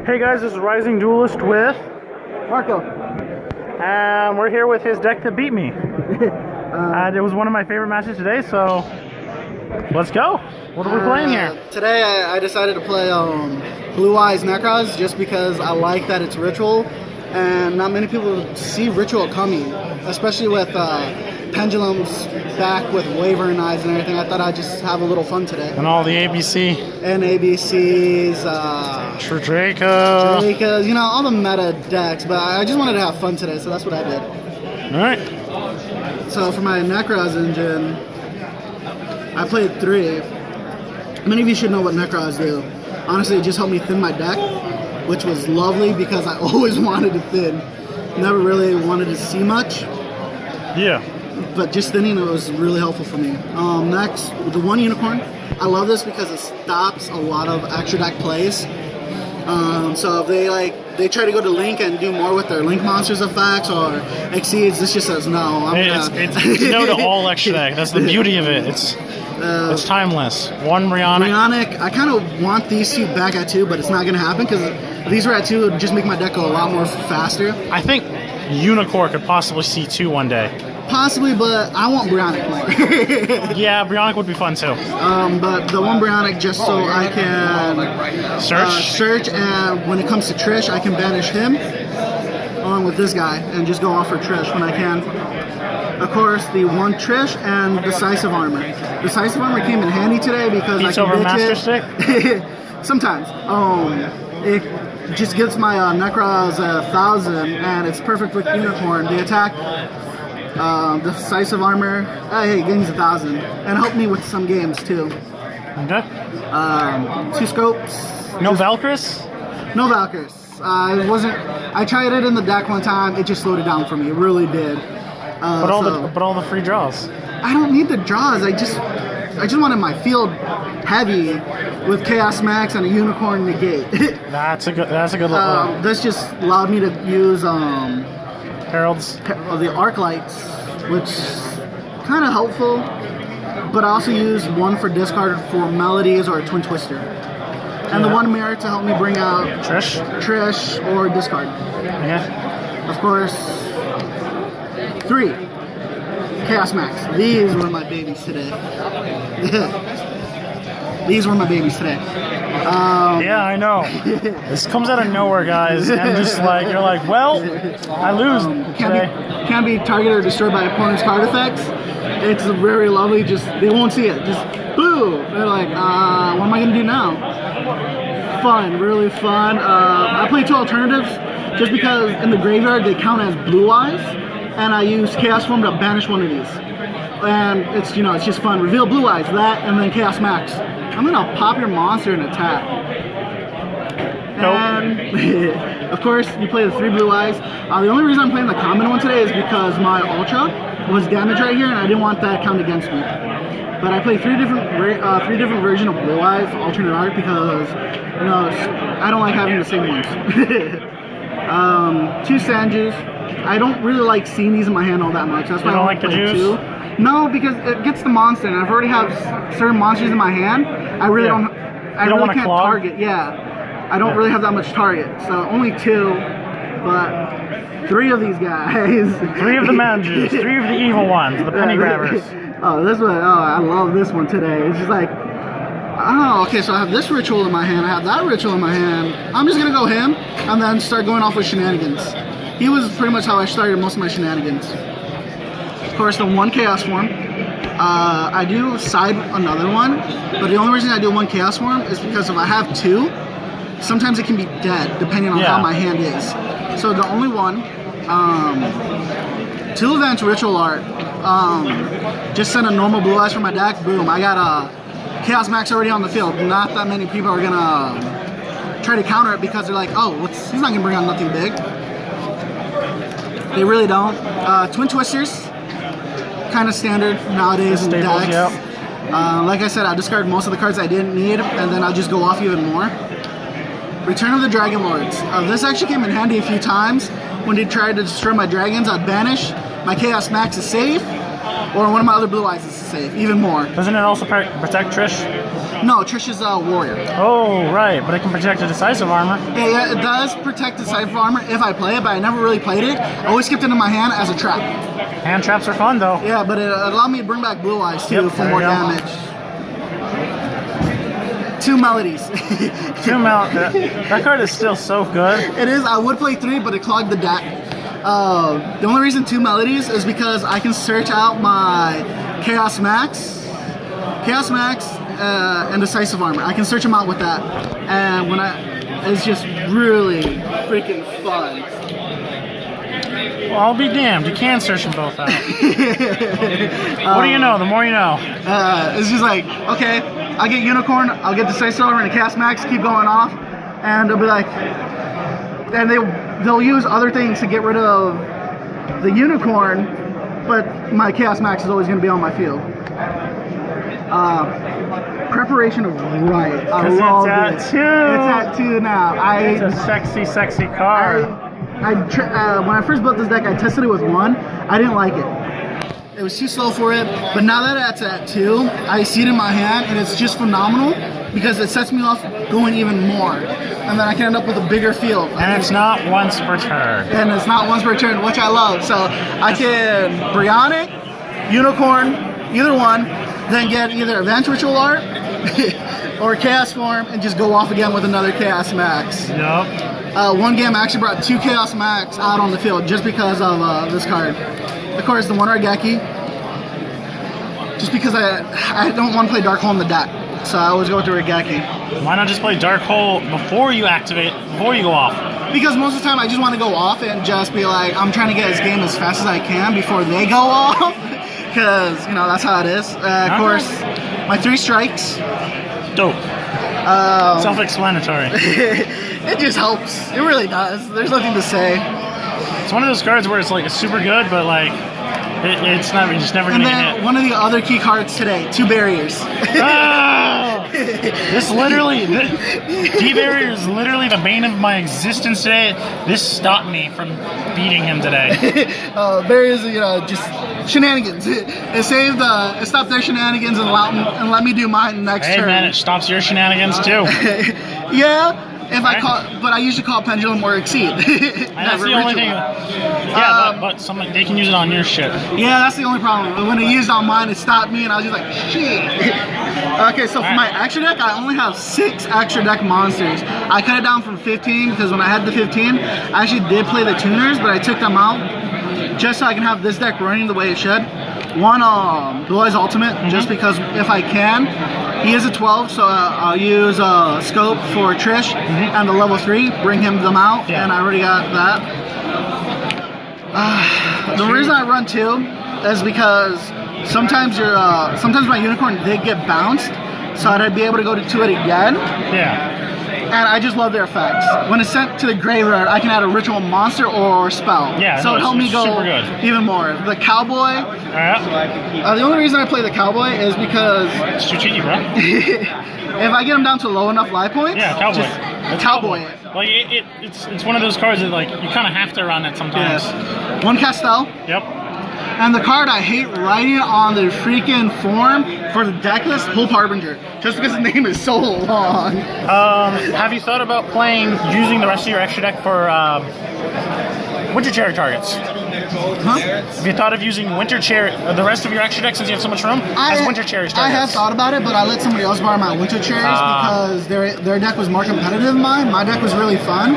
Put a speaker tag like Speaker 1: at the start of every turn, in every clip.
Speaker 1: Hey guys, this is Rising Duelist with
Speaker 2: Marco.
Speaker 1: and we're here with his deck that beat me. It was one of my favorite matches today, so let's go. What are we playing here?
Speaker 2: Today I decided to play Blue Eyes Nekroz just because I like that it's ritual, and not many people see ritual coming, especially with pendulums back with wavering eyes and everything. I thought I'd just have a little fun today.
Speaker 1: And all the ABC.
Speaker 2: And ABCs,
Speaker 1: Drakas,
Speaker 2: you know, all the meta decks, but I just wanted to have fun today, so that's what I did.
Speaker 1: Alright.
Speaker 2: So for my Nekroz engine, I played 3. Many of you should know what Nekroz do. Honestly, it just helped me thin my deck, which was lovely because I always wanted to thin. Never really wanted to see much.
Speaker 1: Yeah.
Speaker 2: But just thinning it was really helpful for me. Next, the 1 unicorn. I love this because it stops a lot of extra deck plays. So if they try to go to Link and do more with their Link monsters effects or exceeds, this just says no.
Speaker 1: It's no to all extra deck. That's the beauty of it. It's timeless. 1 Brionic.
Speaker 2: I kind of want these 2 back at 2, but it's not going to happen because if these were at 2, it would just make my deck go a lot more faster.
Speaker 1: I think Unicorn could possibly see 2 one day.
Speaker 2: Possibly, but I want Brionic more.
Speaker 1: Yeah, Brionic would be fun too.
Speaker 2: But the 1 Brionic just so I can search, and when it comes to Trish, I can banish him along with this guy and just go off for Trish when I can. Of course, the 1 Trish and Decisive Armor. Decisive Armor came in handy today because I can
Speaker 1: over
Speaker 2: ditch
Speaker 1: Master Stick?
Speaker 2: Sometimes. It just gets my Nekroz 1,000, and it's perfect with Unicorn. The attack, Decisive Armor, hey, gains 1,000, and helped me with some games too.
Speaker 1: Okay.
Speaker 2: 2 scopes.
Speaker 1: No Valkyries?
Speaker 2: No Valkyries. I tried it in the deck one time. It just slowed it down for me. It really did.
Speaker 1: But all the free draws.
Speaker 2: I don't need the draws. I just wanted my field heavy with Chaos Max and a Unicorn negate.
Speaker 1: That's a good look.
Speaker 2: This just allowed me to use
Speaker 1: Heralds.
Speaker 2: The Arc Lights, which kind of helpful. But I also use 1 for discard for Melodies or a Twin Twister, and the 1 Mirror to help me bring out Trish or discard.
Speaker 1: Yeah.
Speaker 2: Of course. 3 Chaos Max. These were my babies today. These were my babies today.
Speaker 1: Yeah, I know. This comes out of nowhere, guys. And just like you're like, well, I lose today.
Speaker 2: Can't be targeted or destroyed by opponent's card effects. It's very lovely. Just they won't see it. Just boo. They're like, what am I gonna do now? Fun, really fun. I play 2 alternatives just because in the graveyard they count as Blue Eyes. And I use Chaos Form to banish 1 of these. And it's just fun. Reveal Blue Eyes, that, and then Chaos Max. I'm gonna pop your monster and attack. And of course, you play the 3 Blue Eyes. The only reason I'm playing the common one today is because my Ultra was damaged right here, and I didn't want that count against me. But I play 3 different versions of Blue Eyes, alternate art, because I don't like having the same ones. 2 Sanjus. I don't really like seeing these in my hand all that much. That's why I don't play 2. No, because it gets the monster, and I've already have certain monsters in my hand. I really don't. I really can't target. Yeah, I don't really have that much target. So only 2, but 3 of these guys.
Speaker 1: 3 of the managers. 3 of the evil ones, the penny grabbers.
Speaker 2: This one. Oh, I love this one today. It's just like, okay, so I have this ritual in my hand. I have that ritual in my hand. I'm just gonna go him, and then start going off with shenanigans. He was pretty much how I started most of my shenanigans. Of course, the 1 Chaos Form. I do side another one, but the only reason I do 1 Chaos Form is because if I have 2, sometimes it can be dead depending on how my hand is. So the only one, 2 events Ritual Art. Just send a normal Blue Eyes from my deck. Boom! I got a Chaos Max already on the field. Not that many people are gonna try to counter it because they're like, oh, he's not gonna bring out nothing big. They really don't. Twin Twisters, kind of standard nowadays in decks. Like I said, I discard most of the cards I didn't need, and then I'll just go off even more. Return of the Dragon Lords. This actually came in handy a few times. When they tried to destroy my dragons, I'd banish. My Chaos Max is safe, or one of my other Blue Eyes is safe, even more.
Speaker 1: Doesn't it also protect Trish?
Speaker 2: No, Trish is a warrior.
Speaker 1: Oh, right, but it can protect a decisive armor.
Speaker 2: Yeah, it does protect decisive armor if I play it, but I never really played it. I always skipped it in my hand as a trap.
Speaker 1: Hand traps are fun, though.
Speaker 2: Yeah, but it allowed me to bring back Blue Eyes, too, for more damage. 2 melodies. That card is still so good. It is. I would play 3, but it clogged the deck. The only reason 2 melodies is because I can search out my Chaos Max, and Decisive Armor. I can search them out with that, and it's just really freaking fun.
Speaker 1: Well, I'll be damned. You can search them both out. What do you know? The more you know.
Speaker 2: It's just like, okay, I'll get Unicorn, I'll get Decisive Armor and a Chaos Max, keep going off, and they'll be like, and they'll use other things to get rid of the Unicorn, but my Chaos Max is always going to be on my field. Preparation of Right. I love it. It's at 2 now.
Speaker 1: It's a sexy card.
Speaker 2: When I first built this deck, I tested it with 1. I didn't like it. It was too slow for it. But now that it's at 2, I see it in my hand, and it's just phenomenal because it sets me off going even more. And then I can end up with a bigger field.
Speaker 1: And it's not once per turn.
Speaker 2: Which I love. So I can Brionic, Unicorn, either one, then get either Advanced Ritual Art or Chaos Form and just go off again with another Chaos Max.
Speaker 1: Yep.
Speaker 2: One game I actually brought 2 Chaos Max out on the field just because of this card. Of course, the one Regeki. Just because I don't want to play Dark Hole in the deck. So I always go with the Regeki.
Speaker 1: Why not just play Dark Hole before you activate, before you go off?
Speaker 2: Because most of the time I just want to go off and just be like, I'm trying to get this game as fast as I can before they go off. Because, that's how it is. Of course, my 3 strikes.
Speaker 1: Dope. Self-explanatory.
Speaker 2: It just helps. It really does. There's nothing to say.
Speaker 1: It's one of those cards where it's like super good, but like it's not. You're just never gonna
Speaker 2: get
Speaker 1: hit.
Speaker 2: One of the other key cards today, 2 barriers.
Speaker 1: This literally, D barrier is literally the bane of my existence today. This stopped me from beating him today.
Speaker 2: Barriers, just shenanigans. It stopped their shenanigans and let me do mine next turn.
Speaker 1: Hey man, it stops your shenanigans too.
Speaker 2: Yeah. But I usually call Pendulum or Exceed.
Speaker 1: That's the only thing. Yeah, but they can use it on your shit.
Speaker 2: Yeah, that's the only problem. When it used on mine, it stopped me, and I was just like, shit. Okay, so for my extra deck, I only have 6 extra deck monsters. I cut it down from 15 because when I had the 15, I actually did play the tuners, but I took them out just so I can have this deck running the way it should. One, Blue Eyes Ultimate, just because if I can. He is a 12, so I'll use Scope for Trish and the level 3, bring them out, and I already got that. The reason I run 2 is because sometimes my Unicorn did get bounced, so I'd be able to go to it again.
Speaker 1: Yeah.
Speaker 2: And I just love their effects. When it's sent to the graveyard, I can add a ritual monster or spell.
Speaker 1: Yeah,
Speaker 2: so it helped me go even more. The Cowboy. The only reason I play the Cowboy is because
Speaker 1: it's too cheeky, bro.
Speaker 2: If I get him down to low enough life points,
Speaker 1: Cowboy.
Speaker 2: Cowboy.
Speaker 1: Like it's one of those cards that like you kind of have to run it sometimes.
Speaker 2: Yes. 1 Castel.
Speaker 1: Yep.
Speaker 2: And the card I hate writing on the freaking form for the deck list, Hope Harbinger, just because the name is so long.
Speaker 1: Have you thought about using the rest of your extra deck for Winter Cherry targets?
Speaker 2: Huh?
Speaker 1: Have you thought of using Winter Cherry, the rest of your extra deck since you have so much room, as Winter Cherry targets?
Speaker 2: I have thought about it, but I let somebody else borrow my Winter Cherries because their deck was more competitive than mine. My deck was really fun.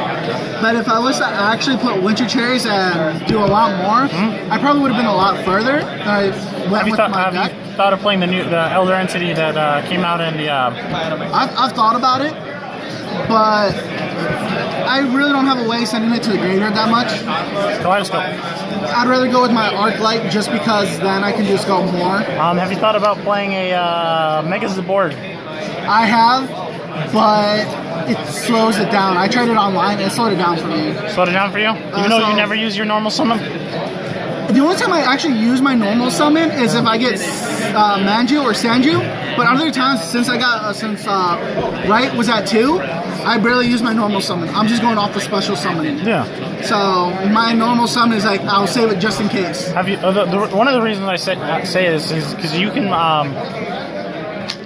Speaker 2: But if I was to actually put Winter Cherries and do a lot more, I probably would have been a lot further than I went with my deck.
Speaker 1: Have you thought of playing the Elder Entity that came out in the...
Speaker 2: I've thought about it, but I really don't have a way of sending it to the graveyard that much.
Speaker 1: Kaleidoscope.
Speaker 2: I'd rather go with my Arc Light just because then I can just go more.
Speaker 1: Have you thought about playing a Megas the board?
Speaker 2: I have, but it slows it down. I tried it online, it slowed it down for me.
Speaker 1: Slowed it down for you? Even though you never use your normal summon?
Speaker 2: The only time I actually use my normal summon is if I get Manju or Sanju. But other times, since Right was at 2, I barely use my normal summon. I'm just going off the special summoning.
Speaker 1: Yeah.
Speaker 2: So my normal summon is like, I'll save it just in case.
Speaker 1: Have you? One of the reasons I say this is because you can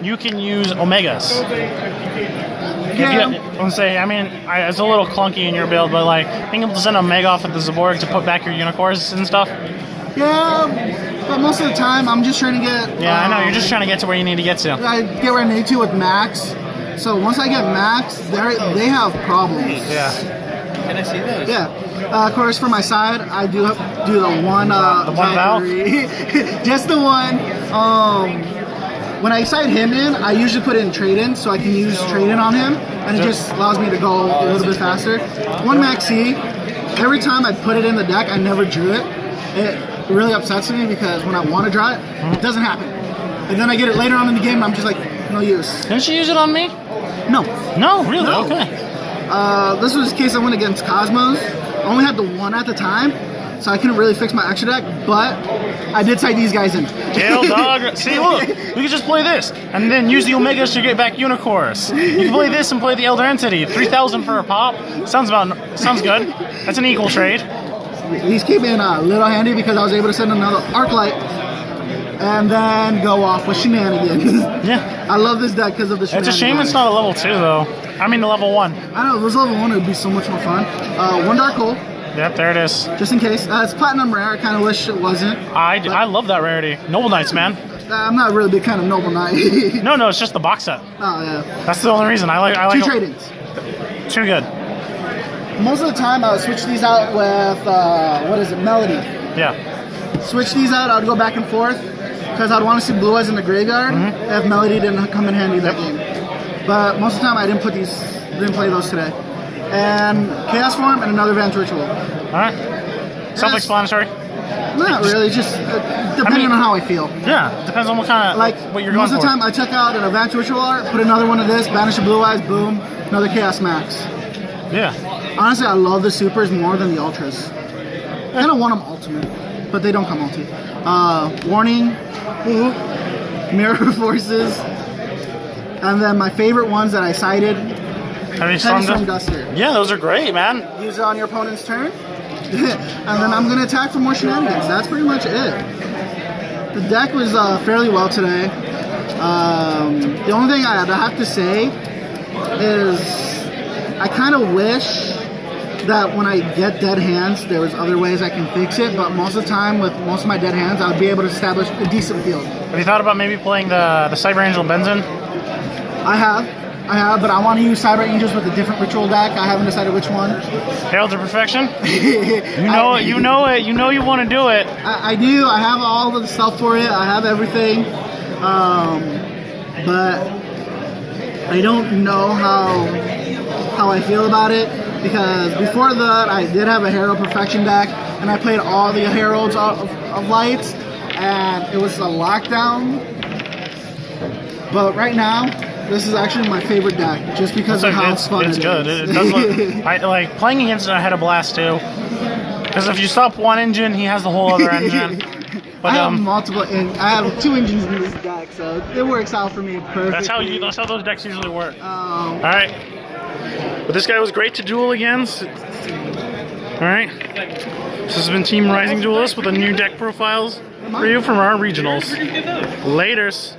Speaker 1: you can use Omegas.
Speaker 2: Yeah.
Speaker 1: It's a little clunky in your build, but like being able to send Omega off with the Zaborg to put back your Unicorns and stuff.
Speaker 2: Yeah, but most of the time I'm just trying to get.
Speaker 1: Yeah, I know. You're just trying to get to where you need to get to.
Speaker 2: I get where I need to with Max. So once I get Max, they have problems.
Speaker 1: Yeah.
Speaker 3: Can I see those?
Speaker 2: Yeah. Of course, for my side, I do the one.
Speaker 1: The one valve?
Speaker 2: Just the one. When I side him in, I usually put in trade-in, so I can use trade-in on him, and it just allows me to go a little bit faster. One Maxi, every time I put it in the deck, I never drew it. It really upsets me because when I want to draw it, it doesn't happen. And then I get it later on in the game, and I'm just like, no use.
Speaker 1: Didn't you use it on me?
Speaker 2: No.
Speaker 1: No, really?
Speaker 2: No.
Speaker 1: Okay.
Speaker 2: This was the case I went against Cosmos. I only had the one at the time, so I couldn't really fix my extra deck, but I did side these guys in.
Speaker 1: Tail dog. See, look, we can just play this and then use the Omegas to get back Unicorns. You can play this and play the Elder Entity. 3,000 for a pop. Sounds good. That's an equal trade.
Speaker 2: These came in a little handy because I was able to send another Arclight and then go off with shenanigans.
Speaker 1: Yeah.
Speaker 2: I love this deck because of the shenanigans.
Speaker 1: It's a shame it's not a level 2 though. I mean the level 1.
Speaker 2: I know, if it was level 1 it would be so much more fun. One Dark Hole.
Speaker 1: Yep, there it is.
Speaker 2: Just in case. It's Platinum Rare, I kind of wish it wasn't.
Speaker 1: I love that rarity. Noble Knights, man.
Speaker 2: I'm not really a big fan of Noble Knight.
Speaker 1: No, it's just the box set.
Speaker 2: Oh, yeah.
Speaker 1: That's the only reason. I like
Speaker 2: 2 trade-ins.
Speaker 1: Too good.
Speaker 2: Most of the time I would switch these out with, Melody.
Speaker 1: Yeah.
Speaker 2: Switch these out, I would go back and forth because I'd want to see Blue Eyes in the graveyard if Melody didn't come in handy that game. But most of the time I didn't play those today. And Chaos Form and another Vance Ritual.
Speaker 1: Alright. Self-explanatory?
Speaker 2: Not really, just depending on how I feel.
Speaker 1: Yeah, depends on what kind of, what you're going for.
Speaker 2: Most of the time I check out an Advanced Ritual art, put another one of this, banish a Blue Eyes, boom, another Chaos Max.
Speaker 1: Yeah.
Speaker 2: Honestly, I love the Supers more than the Ultras. I kind of want them Ultimate, but they don't come multi. Warning, Mirror Forces, and then my favorite ones that I cited, Heavy Storm Duster.
Speaker 1: Yeah, those are great, man.
Speaker 2: Use it on your opponent's turn, and then I'm going to attack for more shenanigans. That's pretty much it. The deck was fairly well today. The only thing I have to say is I kind of wish that when I get dead hands, there was other ways I can fix it, but most of the time, with most of my dead hands, I would be able to establish a decent field.
Speaker 1: Have you thought about maybe playing the Cyber Angel Benzin?
Speaker 2: I have, but I want to use Cyber Angels with a different ritual deck. I haven't decided which one.
Speaker 1: Hail to Perfection? You know it, you know you want to do it.
Speaker 2: I do, I have all of the stuff for it, I have everything, but I don't know how I feel about it. Because before that, I did have a Herald Perfection deck, and I played all the Heralds of Lights, and it was a lockdown. But right now, this is actually my favorite deck, just because of how fun it is.
Speaker 1: It's good. It does look, I like playing against it. I had a blast too. Because if you stop one engine, he has the whole other engine. But
Speaker 2: I have multiple. I have 2 engines in this deck, so it works out for me perfectly.
Speaker 1: That's how those decks usually work.
Speaker 2: All
Speaker 1: right. But this guy was great to duel against. Alright. This has been Team Rising Duelist with the new deck profiles for you from our regionals. Laters.